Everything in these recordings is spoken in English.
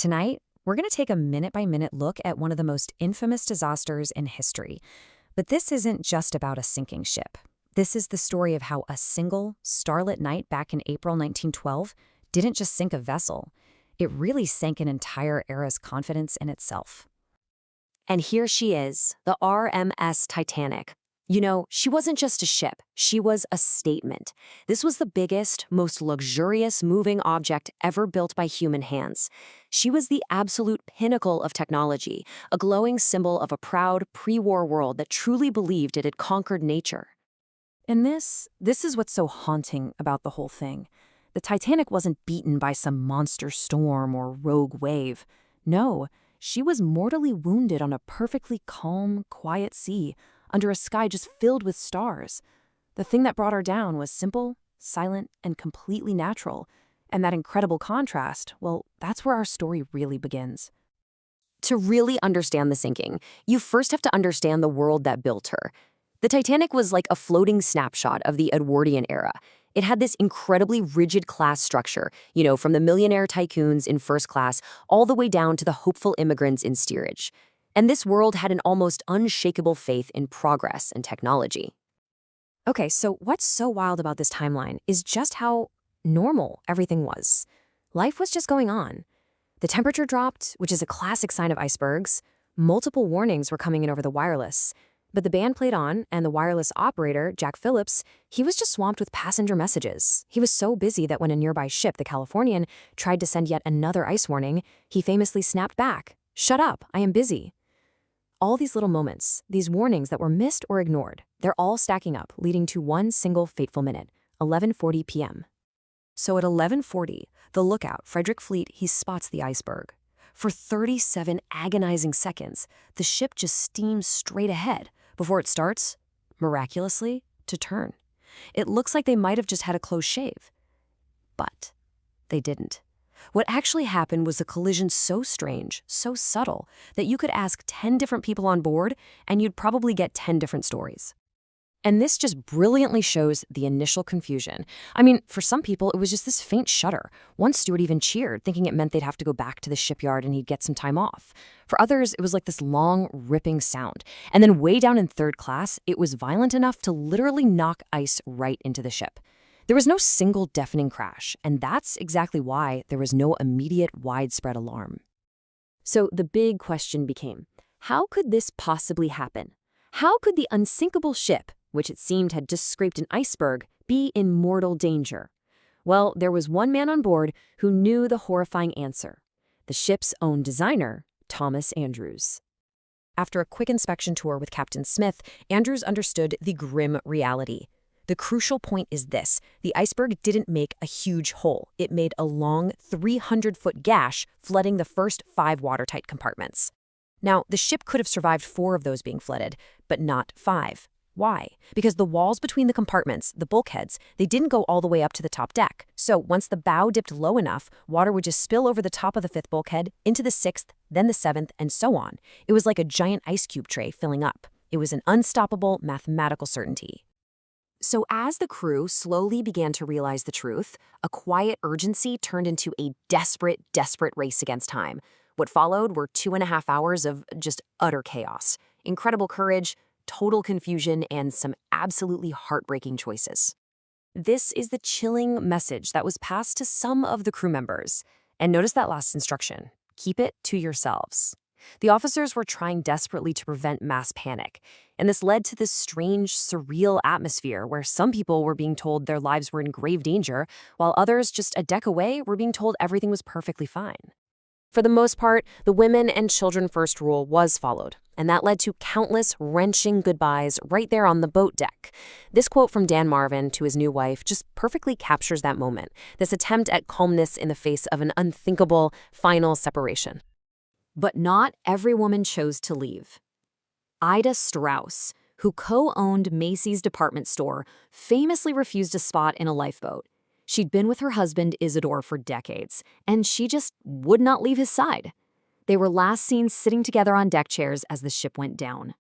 Tonight, we're going to take a minute-by-minute look at one of the most infamous disasters in history. But this isn't just about a sinking ship. This is the story of how a single, starlit night back in April 1912 didn't just sink a vessel. It really sank an entire era's confidence in itself. And here she is, the RMS Titanic. You know, she wasn't just a ship, she was a statement. This was the biggest, most luxurious moving object ever built by human hands. She was the absolute pinnacle of technology, a glowing symbol of a proud pre-war world that truly believed it had conquered nature. And this is what's so haunting about the whole thing. The Titanic wasn't beaten by some monster storm or rogue wave. No, she was mortally wounded on a perfectly calm, quiet sea, under a sky just filled with stars. The thing that brought her down was simple, silent, and completely natural. And that incredible contrast, well, that's where our story really begins. To really understand the sinking, you first have to understand the world that built her. The Titanic was like a floating snapshot of the Edwardian era. It had this incredibly rigid class structure, from the millionaire tycoons in first class all the way down to the hopeful immigrants in steerage. And this world had an almost unshakable faith in progress and technology. Okay, so what's so wild about this timeline is just how normal everything was. Life was just going on. The temperature dropped, which is a classic sign of icebergs. Multiple warnings were coming in over the wireless. But the band played on, and the wireless operator, Jack Phillips, he was just swamped with passenger messages. He was so busy that when a nearby ship, the Californian, tried to send yet another ice warning, he famously snapped back, "Shut up, I am busy." All these little moments, these warnings that were missed or ignored, they're all stacking up, leading to one single fateful minute, 11:40 p.m. So at 11:40, the lookout, Frederick Fleet, he spots the iceberg. For 37 agonizing seconds, the ship just steams straight ahead before it starts, miraculously, to turn. It looks like they might have just had a close shave. But they didn't. What actually happened was a collision so strange, so subtle, that you could ask 10 different people on board and you'd probably get 10 different stories. And this just brilliantly shows the initial confusion. I mean, for some people, it was just this faint shudder. One steward even cheered, thinking it meant they'd have to go back to the shipyard and he'd get some time off. For others, it was like this long, ripping sound. And then way down in third class, it was violent enough to literally knock ice right into the ship. There was no single deafening crash, and that's exactly why there was no immediate widespread alarm. So the big question became, how could this possibly happen? How could the unsinkable ship, which it seemed had just scraped an iceberg, be in mortal danger? Well, there was one man on board who knew the horrifying answer: the ship's own designer, Thomas Andrews. After a quick inspection tour with Captain Smith, Andrews understood the grim reality. The crucial point is this: the iceberg didn't make a huge hole. It made a long 300-foot gash, flooding the first 5 watertight compartments. Now, the ship could have survived 4 of those being flooded, but not 5. Why? Because the walls between the compartments, the bulkheads, they didn't go all the way up to the top deck. So once the bow dipped low enough, water would just spill over the top of the 5th bulkhead, into the 6th, then the 7th, and so on. It was like a giant ice cube tray filling up. It was an unstoppable mathematical certainty. So as the crew slowly began to realize the truth, a quiet urgency turned into a desperate, desperate race against time. What followed were 2.5 hours of just utter chaos, incredible courage, total confusion, and some absolutely heartbreaking choices. This is the chilling message that was passed to some of the crew members. And notice that last instruction: keep it to yourselves. The officers were trying desperately to prevent mass panic, and this led to this strange, surreal atmosphere where some people were being told their lives were in grave danger, while others, just a deck away, were being told everything was perfectly fine. For the most part, the women and children first rule was followed, and that led to countless wrenching goodbyes right there on the boat deck. This quote from Dan Marvin to his new wife just perfectly captures that moment, this attempt at calmness in the face of an unthinkable final separation. But not every woman chose to leave. Ida Strauss, who co-owned Macy's department store, famously refused a spot in a lifeboat. She'd been with her husband, Isidore, for decades, and she just would not leave his side. They were last seen sitting together on deck chairs as the ship went down.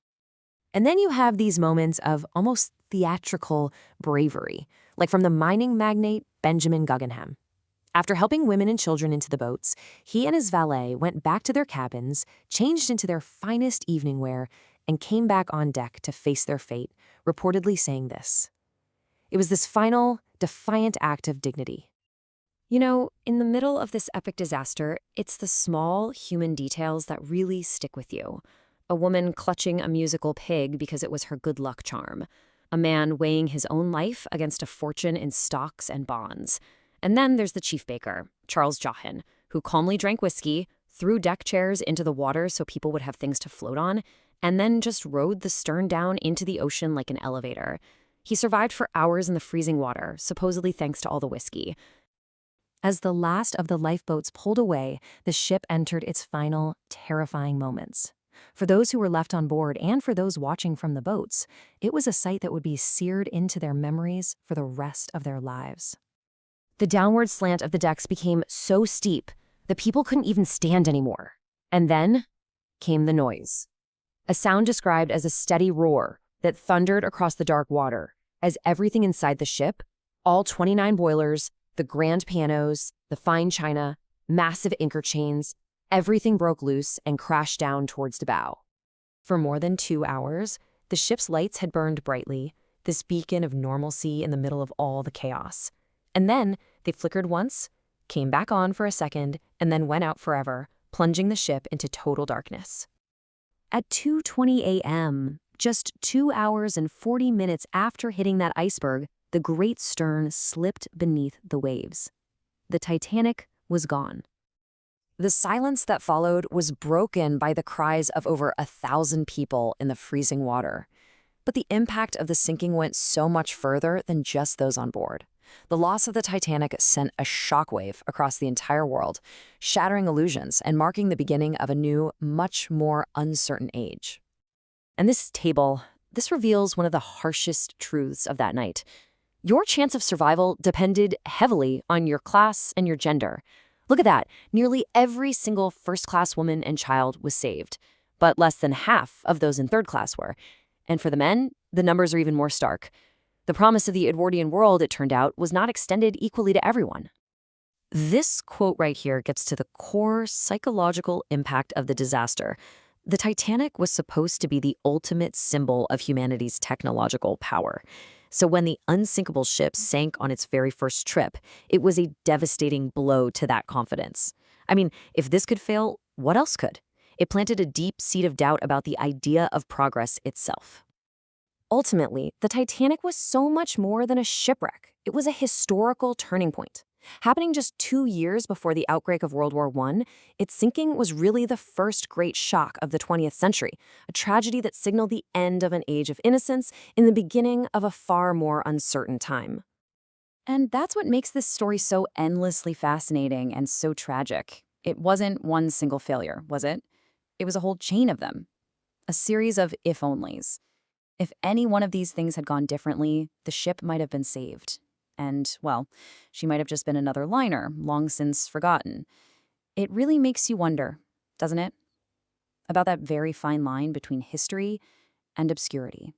And then you have these moments of almost theatrical bravery, like from the mining magnate Benjamin Guggenheim. After helping women and children into the boats, he and his valet went back to their cabins, changed into their finest evening wear, and came back on deck to face their fate, reportedly saying this. It was this final, defiant act of dignity. You know, in the middle of this epic disaster, it's the small human details that really stick with you. A woman clutching a musical pig because it was her good luck charm. A man weighing his own life against a fortune in stocks and bonds. And then there's the chief baker, Charles Jochen, who calmly drank whiskey, threw deck chairs into the water so people would have things to float on, and then just rode the stern down into the ocean like an elevator. He survived for hours in the freezing water, supposedly thanks to all the whiskey. As the last of the lifeboats pulled away, the ship entered its final, terrifying moments. For those who were left on board and for those watching from the boats, it was a sight that would be seared into their memories for the rest of their lives. The downward slant of the decks became so steep, the people couldn't even stand anymore. And then came the noise. A sound described as a steady roar that thundered across the dark water, as everything inside the ship, all 29 boilers, the grand pianos, the fine china, massive anchor chains, everything broke loose and crashed down towards the bow. For more than 2 hours, the ship's lights had burned brightly, this beacon of normalcy in the middle of all the chaos. And then they flickered once, came back on for a second, and then went out forever, plunging the ship into total darkness. At 2:20 a.m., just 2 hours and 40 minutes after hitting that iceberg, the great stern slipped beneath the waves. The Titanic was gone. The silence that followed was broken by the cries of over 1,000 people in the freezing water. But the impact of the sinking went so much further than just those on board. The loss of the Titanic sent a shockwave across the entire world, shattering illusions and marking the beginning of a new, much more uncertain age. And this reveals one of the harshest truths of that night. Your chance of survival depended heavily on your class and your gender. Look at that. Nearly every single first-class woman and child was saved, but less than half of those in third class were. And for the men, the numbers are even more stark. The promise of the Edwardian world, it turned out, was not extended equally to everyone. This quote right here gets to the core psychological impact of the disaster. The Titanic was supposed to be the ultimate symbol of humanity's technological power. So when the unsinkable ship sank on its very first trip, it was a devastating blow to that confidence. I mean, if this could fail, what else could? It planted a deep seed of doubt about the idea of progress itself. Ultimately, the Titanic was so much more than a shipwreck. It was a historical turning point. Happening just 2 years before the outbreak of World War I, its sinking was really the first great shock of the 20th century, a tragedy that signaled the end of an age of innocence in the beginning of a far more uncertain time. And that's what makes this story so endlessly fascinating and so tragic. It wasn't one single failure, was it? It was a whole chain of them. A series of if-onlys. If any one of these things had gone differently, the ship might have been saved. And, well, she might have just been another liner, long since forgotten. It really makes you wonder, doesn't it? About that very fine line between history and obscurity.